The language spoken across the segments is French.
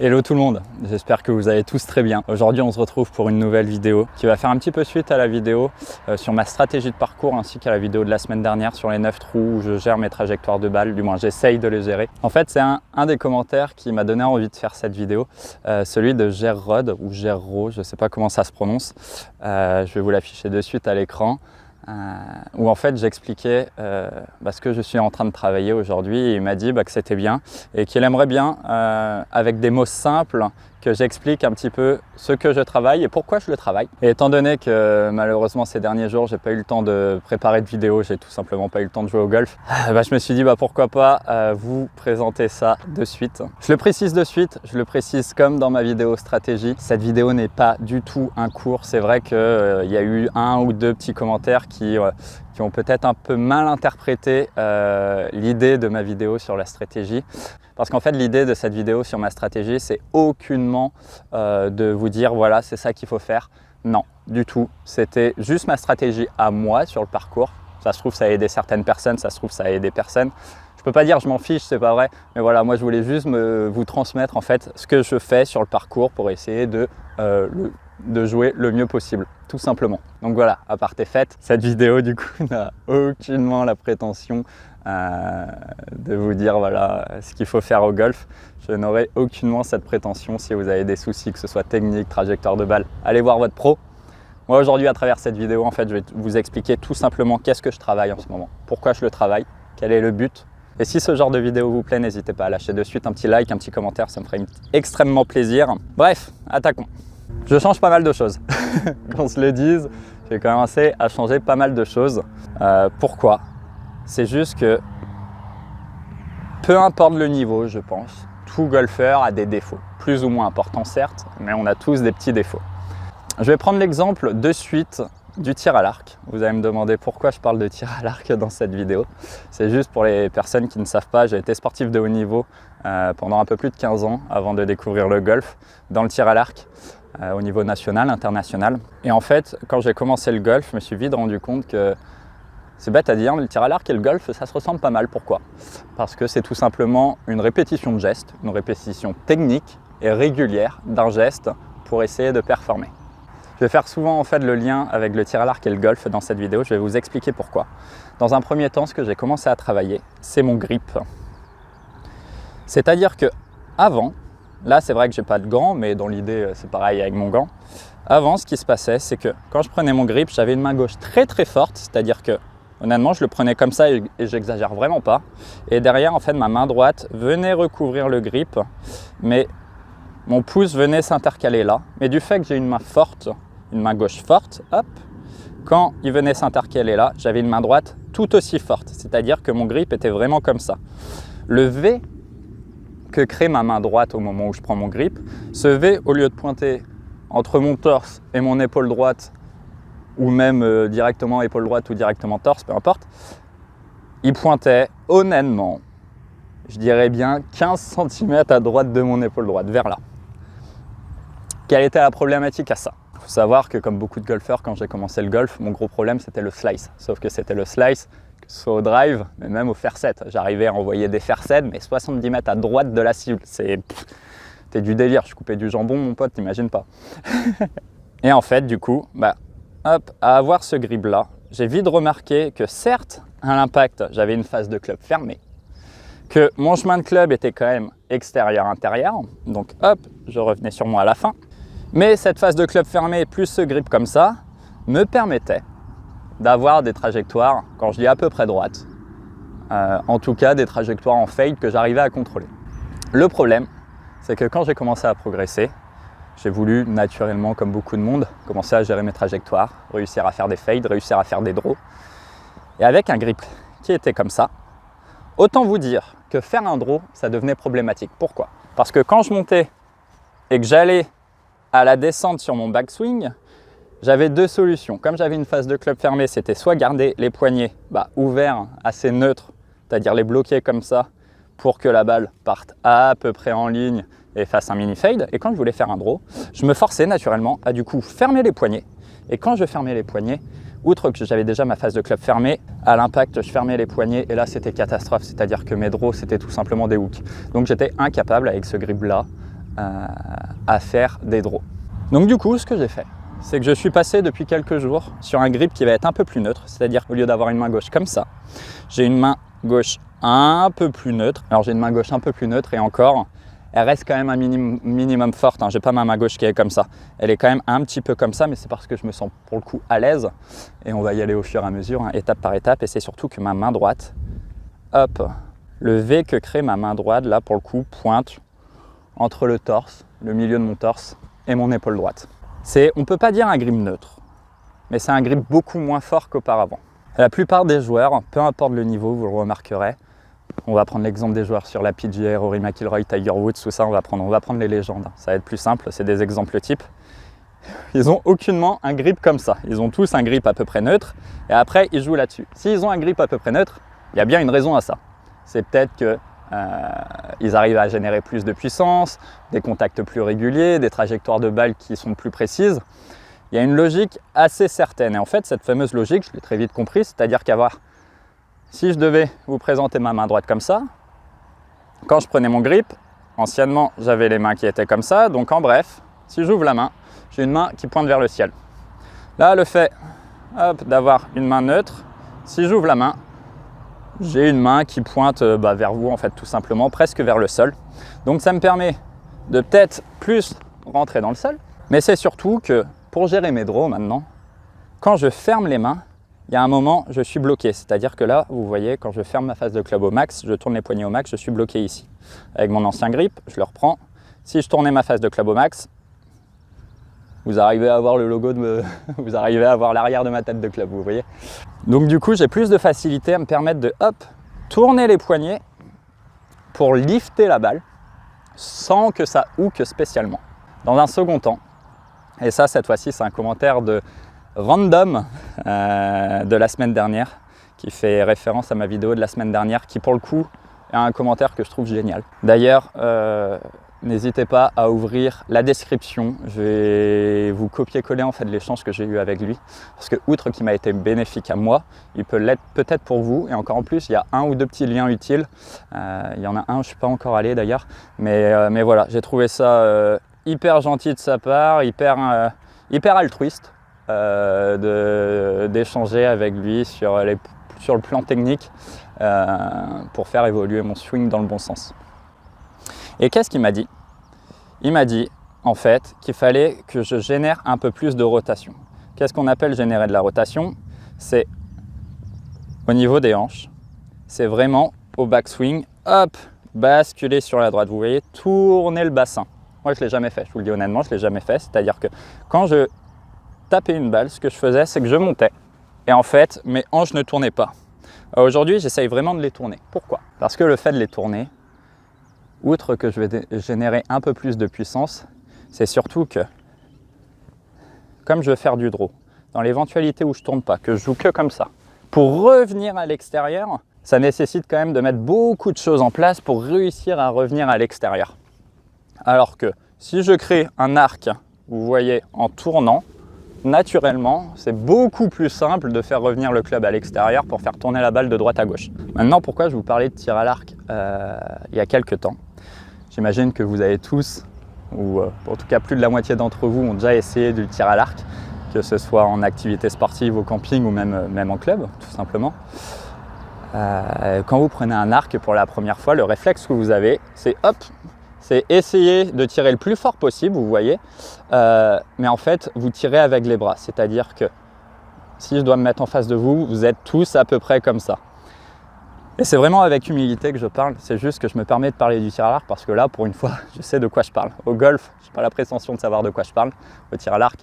Hello tout le monde, j'espère que vous allez tous très bien. Aujourd'hui on se retrouve pour une nouvelle vidéo qui va faire un petit peu suite à la vidéo sur ma stratégie de parcours ainsi qu'à la vidéo de la semaine dernière sur les 9 trous où je gère mes trajectoires de balles, du moins j'essaye de les gérer. En fait c'est un des commentaires qui m'a donné envie de faire cette vidéo, celui de Gerrod ou Gerro, je ne sais pas comment ça se prononce, je vais vous l'afficher de suite à l'écran. Où en fait j'expliquais ce que je suis en train de travailler aujourd'hui et il m'a dit que c'était bien et qu'il aimerait bien avec des mots simples que j'explique un petit peu ce que je travaille et pourquoi je le travaille. Et étant donné que malheureusement ces derniers jours j'ai pas eu le temps de préparer de vidéo, j'ai tout simplement pas eu le temps de jouer au golf, je me suis dit pourquoi pas vous présenter ça de suite. Je le précise de suite, je le précise comme dans ma vidéo stratégie, cette vidéo n'est pas du tout un cours. C'est vrai qu'il y a eu un ou deux petits commentaires qui ont peut-être un peu mal interprété l'idée de ma vidéo sur la stratégie. Parce qu'en fait, l'idée de cette vidéo sur ma stratégie, c'est aucunement de vous dire voilà, c'est ça qu'il faut faire. Non, du tout. C'était juste ma stratégie à moi sur le parcours. Ça se trouve, ça a aidé certaines personnes, ça se trouve, ça a aidé personne. Je peux pas dire je m'en fiche, c'est pas vrai. Mais voilà, moi je voulais juste vous transmettre en fait ce que je fais sur le parcours pour essayer de jouer le mieux possible, tout simplement. Donc voilà, à part tes fêtes, cette vidéo du coup n'a aucunement la prétention de vous dire voilà ce qu'il faut faire au golf. Je n'aurai aucunement cette prétention. Si vous avez des soucis, que ce soit technique, trajectoire de balle, allez voir votre pro. Moi aujourd'hui à travers cette vidéo en fait je vais vous expliquer tout simplement qu'est-ce que je travaille en ce moment, pourquoi je le travaille, quel est le but. Et si ce genre de vidéo vous plaît, n'hésitez pas à lâcher de suite un petit like, un petit commentaire, ça me ferait extrêmement plaisir. Bref, attaquons. Je change pas mal de choses. Qu'on se le dise, j'ai commencé à changer pas mal de choses. Pourquoi ? C'est juste que peu importe le niveau, je pense, tout golfeur a des défauts. Plus ou moins importants certes, mais on a tous des petits défauts. Je vais prendre l'exemple de suite du tir à l'arc. Vous allez me demander pourquoi je parle de tir à l'arc dans cette vidéo. C'est juste pour les personnes qui ne savent pas, j'ai été sportif de haut niveau pendant un peu plus de 15 ans avant de découvrir le golf dans le tir à l'arc au niveau national, international. Et en fait, quand j'ai commencé le golf, je me suis vite rendu compte que c'est bête à dire, mais le tir à l'arc et le golf, ça se ressemble pas mal. Pourquoi ? Parce que c'est tout simplement une répétition de gestes, une répétition technique et régulière d'un geste pour essayer de performer. Je vais faire souvent en fait le lien avec le tir à l'arc et le golf dans cette vidéo. Je vais vous expliquer pourquoi. Dans un premier temps, ce que j'ai commencé à travailler, c'est mon grip. C'est-à-dire que avant, là c'est vrai que j'ai pas de gants, mais dans l'idée c'est pareil avec mon gant. Avant, ce qui se passait, c'est que quand je prenais mon grip, j'avais une main gauche très très forte, c'est-à-dire que honnêtement, je le prenais comme ça et j'exagère vraiment pas. Et derrière, en fait, ma main droite venait recouvrir le grip, mais mon pouce venait s'intercaler là. Mais du fait que j'ai une main forte, une main gauche forte, hop, quand il venait s'intercaler là, j'avais une main droite tout aussi forte. C'est-à-dire que mon grip était vraiment comme ça. Le V que crée ma main droite au moment où je prends mon grip, ce V, au lieu de pointer entre mon torse et mon épaule droite, ou même directement épaule droite ou directement torse, peu importe, il pointait honnêtement, je dirais bien 15 cm à droite de mon épaule droite, vers là. Quelle était la problématique à ça ? Il faut savoir que comme beaucoup de golfeurs, quand j'ai commencé le golf, mon gros problème c'était le slice. Sauf que c'était le slice, que ce soit au drive, mais même au fair set. J'arrivais à envoyer des fair set, mais 70 mètres à droite de la cible. C'était du délire, je coupais du jambon, mon pote, t'imagines pas. Et en fait, du coup, hop, à avoir ce grip là, j'ai vite remarqué que certes, à l'impact, j'avais une face de club fermée, que mon chemin de club était quand même extérieur-intérieur, donc hop, je revenais sur moi à la fin. Mais cette face de club fermée plus ce grip comme ça me permettait d'avoir des trajectoires, quand je dis à peu près droites, en tout cas des trajectoires en fade que j'arrivais à contrôler. Le problème, c'est que quand j'ai commencé à progresser, j'ai voulu naturellement, comme beaucoup de monde, commencer à gérer mes trajectoires, réussir à faire des fades, réussir à faire des draws. Et avec un grip qui était comme ça, autant vous dire que faire un draw, ça devenait problématique. Pourquoi ? Parce que quand je montais et que j'allais à la descente sur mon backswing, j'avais deux solutions. Comme j'avais une face de club fermée, c'était soit garder les poignets ouverts, assez neutres, c'est-à-dire les bloquer comme ça pour que la balle parte à peu près en ligne et fasse un mini fade. Et quand je voulais faire un draw, je me forçais naturellement à du coup fermer les poignets. Et quand je fermais les poignets, outre que j'avais déjà ma face de club fermée, à l'impact, je fermais les poignets et là, c'était catastrophe. C'est-à-dire que mes draws, c'était tout simplement des hooks. Donc, j'étais incapable avec ce grip-là à faire des draws. Donc du coup, ce que j'ai fait, c'est que je suis passé depuis quelques jours sur un grip qui va être un peu plus neutre, c'est-à-dire qu'au lieu d'avoir une main gauche comme ça, j'ai une main gauche un peu plus neutre. Alors j'ai une main gauche un peu plus neutre et encore, elle reste quand même un minimum forte, hein. J'ai pas ma main gauche qui est comme ça. Elle est quand même un petit peu comme ça, mais c'est parce que je me sens pour le coup à l'aise. Et on va y aller au fur et à mesure, hein, étape par étape. Et c'est surtout que ma main droite, hop, le V que crée ma main droite, là pour le coup, pointe entre le torse, le milieu de mon torse et mon épaule droite. On ne peut pas dire un grip neutre, mais c'est un grip beaucoup moins fort qu'auparavant. La plupart des joueurs, peu importe le niveau, vous le remarquerez, on va prendre l'exemple des joueurs sur la PGA, Rory McIlroy, Tiger Woods, tout ça, on va prendre les légendes. Ça va être plus simple, c'est des exemples types. Ils n'ont aucunement un grip comme ça. Ils ont tous un grip à peu près neutre et après, ils jouent là-dessus. S'ils ont un grip à peu près neutre, il y a bien une raison à ça. C'est peut-être qu'ils arrivent à générer plus de puissance, des contacts plus réguliers, des trajectoires de balles qui sont plus précises. Il y a une logique assez certaine. Et en fait, cette fameuse logique, je l'ai très vite compris, c'est-à-dire si je devais vous présenter ma main droite comme ça, quand je prenais mon grip, anciennement, j'avais les mains qui étaient comme ça. Donc en bref, si j'ouvre la main, j'ai une main qui pointe vers le ciel. Là, le fait d'avoir une main neutre, si j'ouvre la main, j'ai une main qui pointe vers vous, en fait, tout simplement, presque vers le sol. Donc ça me permet de peut-être plus rentrer dans le sol, mais c'est surtout que pour gérer mes draws maintenant, quand je ferme les mains, il y a un moment, je suis bloqué. C'est-à-dire que là, vous voyez, quand je ferme ma face de club au max, je tourne les poignets au max, je suis bloqué ici. Avec mon ancien grip, je le reprends. Si je tournais ma face de club au max, vous arrivez à avoir le logo vous arrivez à avoir l'arrière de ma tête de club, vous voyez. Donc du coup, j'ai plus de facilité à me permettre de tourner les poignets pour lifter la balle sans que ça hook spécialement. Dans un second temps, et ça, cette fois-ci, c'est un commentaire de Random de la semaine dernière qui fait référence à ma vidéo de la semaine dernière qui pour le coup est un commentaire que je trouve génial. D'ailleurs, n'hésitez pas à ouvrir la description, je vais vous copier-coller en fait l'échange que j'ai eu avec lui parce que outre qu'il m'a été bénéfique à moi, il peut l'être peut-être pour vous et encore en plus il y a un ou deux petits liens utiles, il y en a un, je ne suis pas encore allé d'ailleurs, mais voilà, j'ai trouvé ça hyper gentil de sa part, hyper altruiste d'échanger avec lui sur le plan technique pour faire évoluer mon swing dans le bon sens. Et qu'est-ce qu'il m'a dit? Il m'a dit en fait qu'il fallait que je génère un peu plus de rotation. Qu'est-ce qu'on appelle générer de la rotation? C'est au niveau des hanches, c'est vraiment au backswing, basculer sur la droite. Vous voyez, tourner le bassin. Moi, je ne l'ai jamais fait, je vous le dis honnêtement, je ne l'ai jamais fait. C'est-à-dire que quand je tapais une balle, ce que je faisais, c'est que je montais. Et en fait, mes hanches ne tournaient pas. Aujourd'hui, j'essaye vraiment de les tourner. Pourquoi? Parce que le fait de les tourner, outre que je vais générer un peu plus de puissance, c'est surtout que, comme je veux faire du draw, dans l'éventualité où je ne tourne pas, que je joue que comme ça, pour revenir à l'extérieur, ça nécessite quand même de mettre beaucoup de choses en place pour réussir à revenir à l'extérieur. Alors que si je crée un arc, vous voyez, en tournant, naturellement, c'est beaucoup plus simple de faire revenir le club à l'extérieur pour faire tourner la balle de droite à gauche. Maintenant, pourquoi je vous parlais de tir à l'arc il y a quelques temps? J'imagine que vous avez tous, ou en tout cas plus de la moitié d'entre vous, ont déjà essayé du tir à l'arc, que ce soit en activité sportive, au camping ou même en club, tout simplement. Quand vous prenez un arc pour la première fois, le réflexe que vous avez, c'est c'est essayer de tirer le plus fort possible, vous voyez, mais en fait, vous tirez avec les bras. C'est-à-dire que si je dois me mettre en face de vous, vous êtes tous à peu près comme ça. Et c'est vraiment avec humilité que je parle, c'est juste que je me permets de parler du tir à l'arc parce que là, pour une fois, je sais de quoi je parle. Au golf, je n'ai pas la prétention de savoir de quoi je parle. Au tir à l'arc,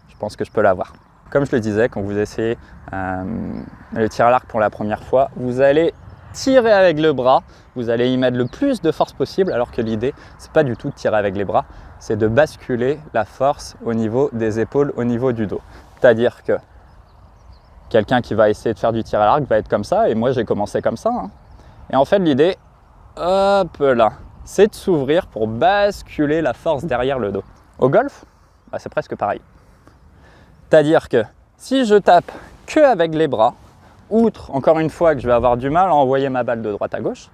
je pense que je peux l'avoir. Comme je le disais, quand vous essayez le tir à l'arc pour la première fois, vous allez tirer avec le bras, vous allez y mettre le plus de force possible, alors que l'idée, c'est pas du tout de tirer avec les bras, c'est de basculer la force au niveau des épaules, au niveau du dos. C'est-à-dire que quelqu'un qui va essayer de faire du tir à l'arc va être comme ça, et moi j'ai commencé comme ça. Et en fait, l'idée, c'est de s'ouvrir pour basculer la force derrière le dos. Au golf, c'est presque pareil. C'est-à-dire que si je tape que avec les bras, outre, encore une fois, que je vais avoir du mal à envoyer ma balle de droite à gauche,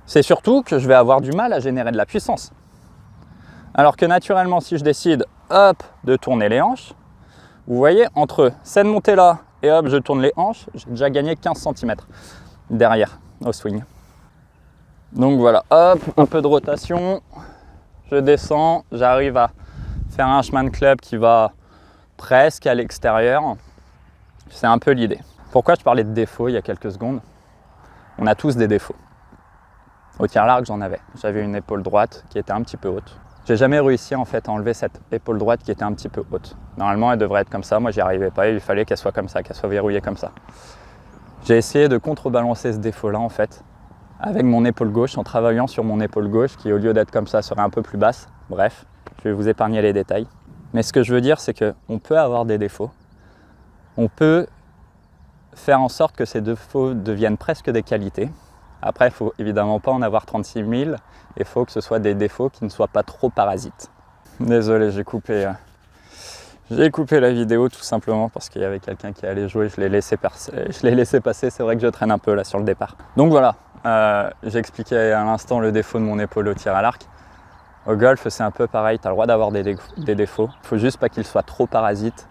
c'est surtout que je vais avoir du mal à générer de la puissance. Alors que naturellement, si je décide, hop, de tourner les hanches, vous voyez, entre cette montée-là et hop, je tourne les hanches, j'ai déjà gagné 15 cm derrière au swing. Donc voilà, hop, un peu de rotation, je descends, j'arrive à faire un chemin de club qui va presque à l'extérieur. C'est un peu l'idée. Pourquoi je parlais de défauts il y a quelques secondes? On a tous des défauts. Au tir large, j'en avais. J'avais une épaule droite qui était un petit peu haute. J'ai jamais réussi en fait à enlever cette épaule droite qui était un petit peu haute. Normalement, elle devrait être comme ça. Moi, j'y arrivais pas. Il fallait qu'elle soit comme ça, qu'elle soit verrouillée comme ça. J'ai essayé de contrebalancer ce défaut-là en fait avec mon épaule gauche, en travaillant sur mon épaule gauche qui, au lieu d'être comme ça, serait un peu plus basse. Bref, je vais vous épargner les détails. Mais ce que je veux dire, c'est qu'on peut avoir des défauts. On peut faire en sorte que ces défauts deviennent presque des qualités. Après, il ne faut évidemment pas en avoir 36 000. Il faut que ce soit des défauts qui ne soient pas trop parasites. Désolé, j'ai coupé la vidéo tout simplement parce qu'il y avait quelqu'un qui allait jouer. Je l'ai laissé passer. C'est vrai que je traîne un peu là sur le départ. Donc voilà, j'ai expliqué à l'instant le défaut de mon épaule au tir à l'arc. Au golf, c'est un peu pareil. Tu as le droit d'avoir des défauts. Il ne faut juste pas qu'ils soient trop parasites.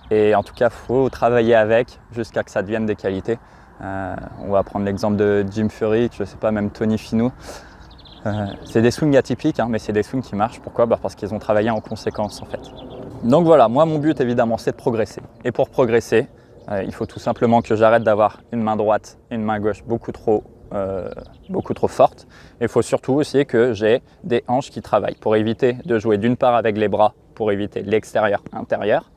Et en tout cas, il faut travailler avec jusqu'à que ça devienne des qualités. On va prendre l'exemple de Jim Furyk, je ne sais pas, même Tony Finau. C'est des swings atypiques, mais c'est des swings qui marchent. Pourquoi? Parce qu'ils ont travaillé en conséquence en fait. Donc voilà, moi mon but évidemment c'est de progresser. Et pour progresser, il faut tout simplement que j'arrête d'avoir une main droite et une main gauche beaucoup trop fortes. Et il faut surtout aussi que j'ai des hanches qui travaillent pour éviter de jouer d'une part avec les bras, pour éviter l'extérieur-intérieur,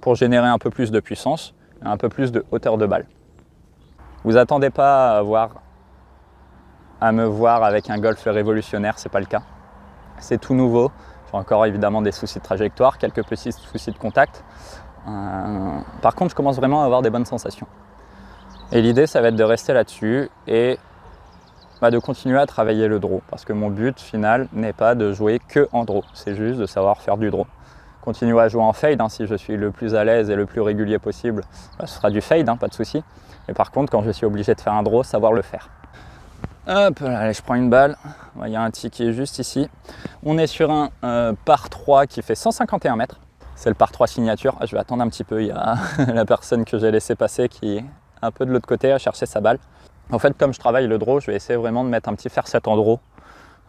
pour générer un peu plus de puissance et un peu plus de hauteur de balle. Vous attendez pas à me voir avec un golf révolutionnaire, c'est pas le cas. C'est tout nouveau. J'ai encore évidemment des soucis de trajectoire, quelques petits soucis de contact. Par contre, je commence vraiment à avoir des bonnes sensations. Et l'idée, ça va être de rester là-dessus et de continuer à travailler le draw. Parce que mon but final n'est pas de jouer que en draw, c'est juste de savoir faire du draw. Continuer à jouer en fade, si je suis le plus à l'aise et le plus régulier possible, ce sera du fade, pas de souci. Mais par contre, quand je suis obligé de faire un draw, savoir le faire. Hop, allez, je prends une balle. Il y a un tee qui est juste ici. On est sur un par 3 qui fait 151 mètres. C'est le par 3 signature. Je vais attendre un petit peu. Il y a la personne que j'ai laissé passer qui est un peu de l'autre côté à chercher sa balle. En fait, comme je travaille le draw, je vais essayer vraiment de mettre un petit fairset en draw.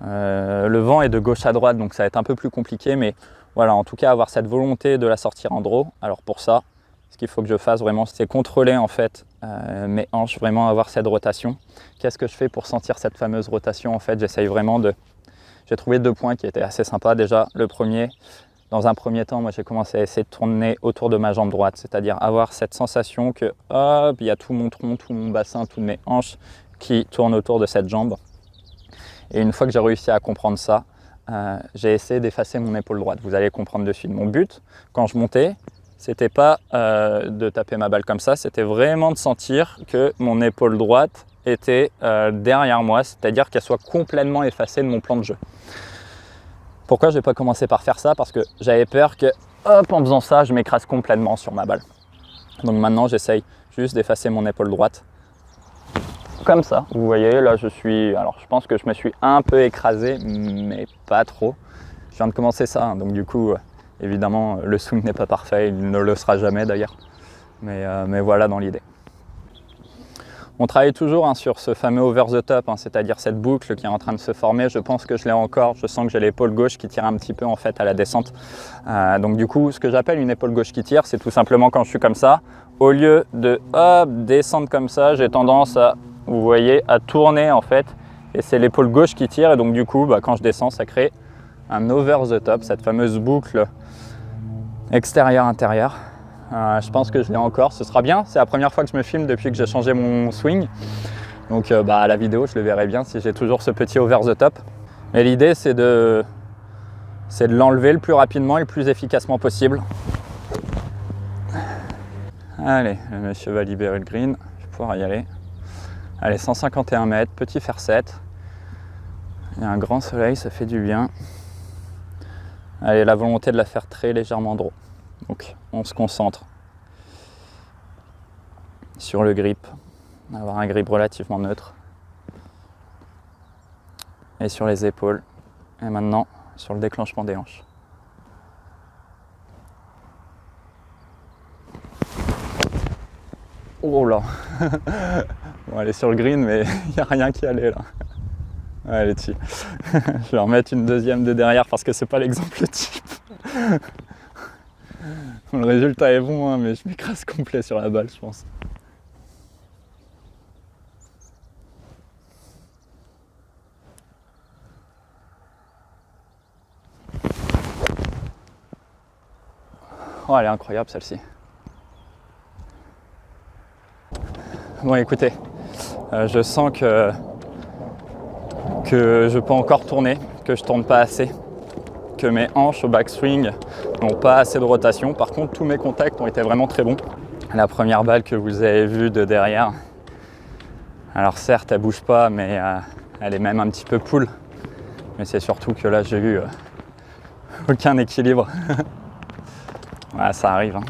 Le vent est de gauche à droite, donc ça va être un peu plus compliqué. Mais voilà, en tout cas, avoir cette volonté de la sortir en draw. Alors pour ça, ce qu'il faut que je fasse vraiment, c'est contrôler en fait mes hanches, vraiment avoir cette rotation. Qu'est-ce que je fais pour sentir cette fameuse rotation? En fait, j'essaye vraiment de... J'ai trouvé 2 points qui étaient assez sympas. Déjà, le premier, dans un premier temps, moi j'ai commencé à essayer de tourner autour de ma jambe droite, c'est-à-dire avoir cette sensation que hop, il y a tout mon tronc, tout mon bassin, toutes mes hanches qui tournent autour de cette jambe. Et une fois que j'ai réussi à comprendre ça, j'ai essayé d'effacer mon épaule droite. Vous allez comprendre de suite. Mon but, quand je montais, c'était pas de taper ma balle comme ça, c'était vraiment de sentir que mon épaule droite était derrière moi, c'est-à-dire qu'elle soit complètement effacée de mon plan de jeu. Pourquoi je n'ai pas commencé par faire ça? Parce que j'avais peur que, hop, en faisant ça, je m'écrase complètement sur ma balle. Donc maintenant, j'essaye juste d'effacer mon épaule droite. Comme ça, vous voyez, là je suis... Alors je pense que je me suis un peu écrasé, mais pas trop. Je viens de commencer ça, donc du coup... Évidemment, le swing n'est pas parfait, il ne le sera jamais d'ailleurs, mais voilà dans l'idée. On travaille toujours sur ce fameux over the top, c'est-à-dire cette boucle qui est en train de se former. Je pense que je l'ai encore, je sens que j'ai l'épaule gauche qui tire un petit peu en fait à la descente. Donc du coup, ce que j'appelle une épaule gauche qui tire, c'est tout simplement quand je suis comme ça, au lieu de hop, descendre comme ça, j'ai tendance à, vous voyez, à tourner en fait, et c'est l'épaule gauche qui tire, et donc du coup, quand je descends, ça crée un over the top, cette fameuse boucle extérieur-intérieur. Je pense que je l'ai encore, ce sera bien. C'est la première fois que je me filme depuis que j'ai changé mon swing. Donc à la vidéo, je le verrai bien si j'ai toujours ce petit over the top. Mais l'idée, c'est de l'enlever le plus rapidement et le plus efficacement possible. Allez, le monsieur va libérer le green. Je vais pouvoir y aller. Allez, 151 mètres, petit fairset. Il y a un grand soleil, ça fait du bien. Allez, la volonté de la faire très légèrement draw. Donc, on se concentre sur le grip, avoir un grip relativement neutre. Et sur les épaules. Et maintenant, sur le déclenchement des hanches. Oh là. Bon, elle est sur le green, mais il n'y a rien qui allait là. Ouais, elle est dessus. Je vais en remettre une deuxième de derrière parce que c'est pas l'exemple type. Le résultat est bon, hein, mais je m'écrase complet sur la balle, je pense. Oh, elle est incroyable celle-ci. Bon, écoutez, je sens que je peux encore tourner, que je tourne pas assez, que mes hanches au backswing n'ont pas assez de rotation. Par contre, tous mes contacts ont été vraiment très bons. La première balle que vous avez vue de derrière, alors certes, elle bouge pas, mais elle est même un petit peu pull. Mais c'est surtout que là, j'ai eu aucun équilibre. Ouais, ça arrive. Hein.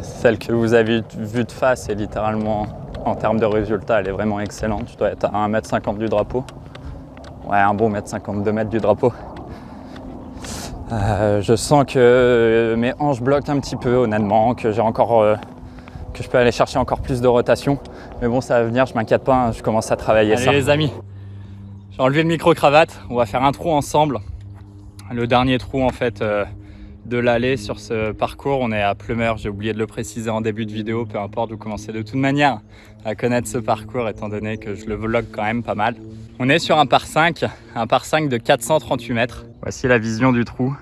Celle que vous avez vue de face est littéralement, en termes de résultats, elle est vraiment excellente. Je dois être à 1,50 m du drapeau. Ouais, un bon 1,50 m, 2 mètres du drapeau. Je sens que mes hanches bloquent un petit peu, honnêtement, que j'ai encore, que je peux aller chercher encore plus de rotation. Mais bon, ça va venir, je m'inquiète pas, hein, je commence à travailler. Allez, ça. Les amis, j'ai enlevé le micro-cravate. On va faire un trou ensemble. Le dernier trou, en fait, de l'allée sur ce parcours. On est à Plumeur, j'ai oublié de le préciser en début de vidéo. Peu importe, vous commencez de toute manière à connaître ce parcours, étant donné que je le vlog quand même pas mal. On est sur un par 5 de 438 mètres. Voici la vision du trou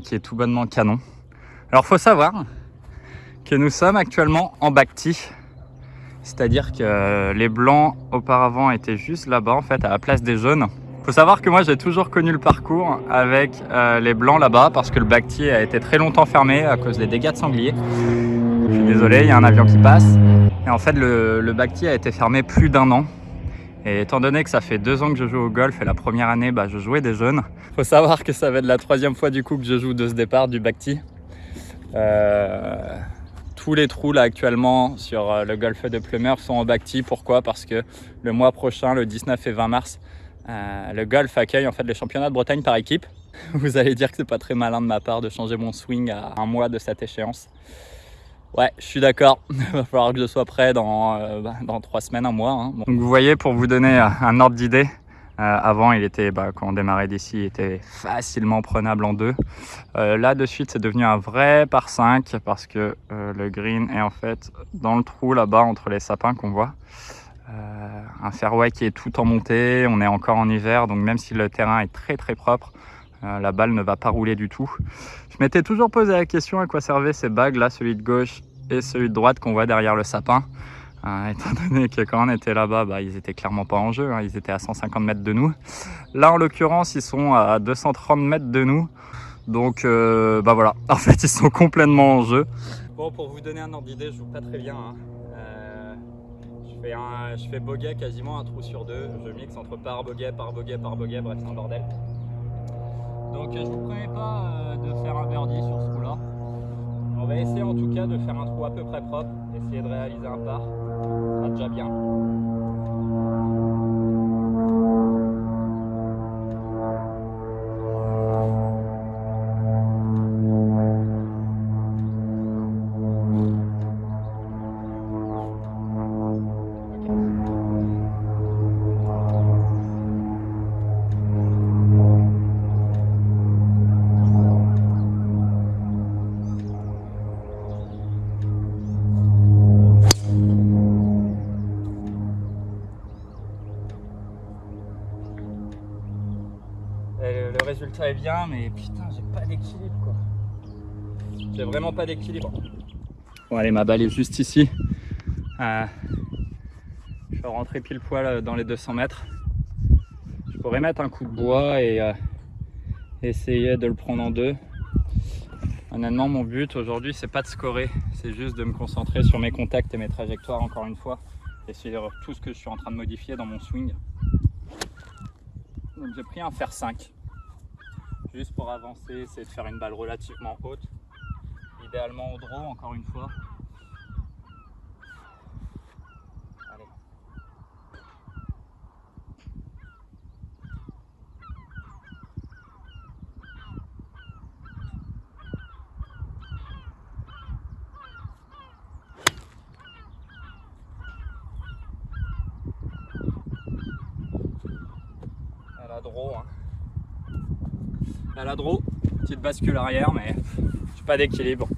qui est tout bonnement canon. Alors faut savoir que nous sommes actuellement en back tee, c'est-à-dire que les blancs auparavant étaient juste là-bas en fait à la place des jaunes. Faut savoir que moi j'ai toujours connu le parcours avec les blancs là-bas parce que le back tee a été très longtemps fermé à cause des dégâts de sanglier. Je suis désolé, il y a un avion qui passe. Et en fait le back tee a été fermé plus d'1 an. Et étant donné que ça fait 2 ans que je joue au golf et la première année je jouais des jeunes, faut savoir que ça va être la 3e fois du coup que je joue de ce départ du back tee. Tous les trous là actuellement sur le golf de Plumeur sont en back tee. Pourquoi? Parce que le mois prochain, le 19 et 20 mars, le golf accueille en fait les championnats de Bretagne par équipe. Vous allez dire que c'est pas très malin de ma part de changer mon swing à un mois de cette échéance. Ouais, je suis d'accord. Il va falloir que je sois prêt dans 3 semaines, un mois. Hein. Bon. Donc vous voyez, pour vous donner un ordre d'idée, avant il était, quand on démarrait d'ici, il était facilement prenable en 2. Là de suite c'est devenu un vrai par 5 parce que le green est en fait dans le trou là-bas entre les sapins qu'on voit. Un fairway qui est tout en montée, on est encore en hiver, donc même si le terrain est très très propre, la balle ne va pas rouler du tout. Je m'étais toujours posé la question à quoi servaient ces bags là, celui de gauche et celui de droite qu'on voit derrière le sapin. Étant donné que quand on était là-bas, ils étaient clairement pas en jeu, hein, ils étaient à 150 mètres de nous. Là en l'occurrence ils sont à 230 mètres de nous, donc voilà, en fait ils sont complètement en jeu. Bon, pour vous donner un ordre d'idée, je joue pas très bien, hein. Je fais bogey quasiment un trou sur 2, je mixe entre par bogey, bref c'est un bordel. Donc je vous promets pas de faire un birdie sur ce trou là. On va essayer en tout cas de faire un trou à peu près propre, essayer de réaliser un par, ça sera déjà bien. Le résultat est bien, mais putain, j'ai pas d'équilibre quoi. J'ai vraiment pas d'équilibre. Bon, allez, ma balle est juste ici. Je vais rentrer pile poil dans les 200 mètres. Je pourrais mettre un coup de bois et essayer de le prendre en 2. Honnêtement, mon but aujourd'hui, c'est pas de scorer, c'est juste de me concentrer sur mes contacts et mes trajectoires encore une fois. Essayer de tout ce que je suis en train de modifier dans mon swing. Donc j'ai pris un fer 5. Juste pour avancer, essayer de faire une balle relativement haute. Idéalement au draw, encore une fois. Allez. draw. Hein. À la draw, petite bascule arrière, mais j'ai pas d'équilibre.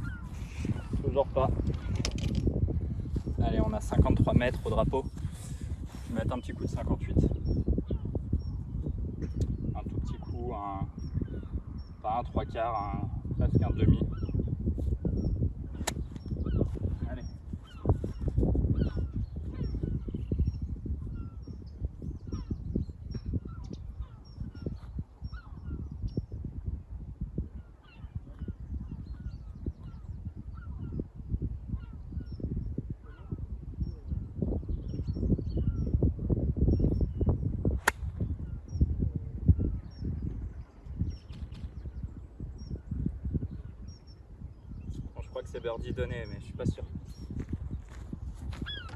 Toujours pas. Allez, on a 53 mètres au drapeau. Je vais mettre un petit coup de 58. Un tout petit coup, pas un 3/4, presque un demi. Allez. Je crois que c'est birdie donné, mais je suis pas sûr.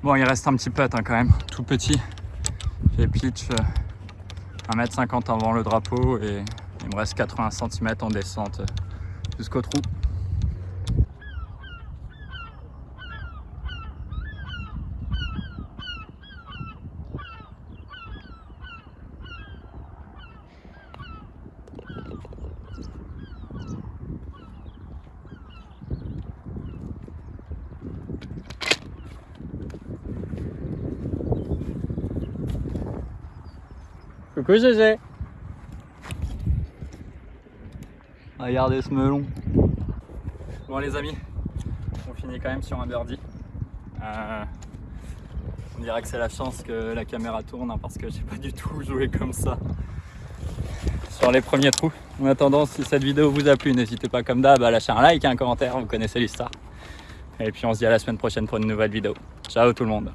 Bon, il reste un petit putt quand même, tout petit. J'ai pitch 1,50 m avant le drapeau et il me reste 80 cm en descente jusqu'au trou. Coucou GG. Regardez ce melon. Bon les amis, on finit quand même sur un birdie. On dirait que c'est la chance que la caméra tourne hein, parce que j'ai pas du tout joué comme ça sur les premiers trous. En attendant, si cette vidéo vous a plu, n'hésitez pas comme d'hab à lâcher un like et un commentaire, vous connaissez l'histoire. Et puis on se dit à la semaine prochaine pour une nouvelle vidéo. Ciao tout le monde.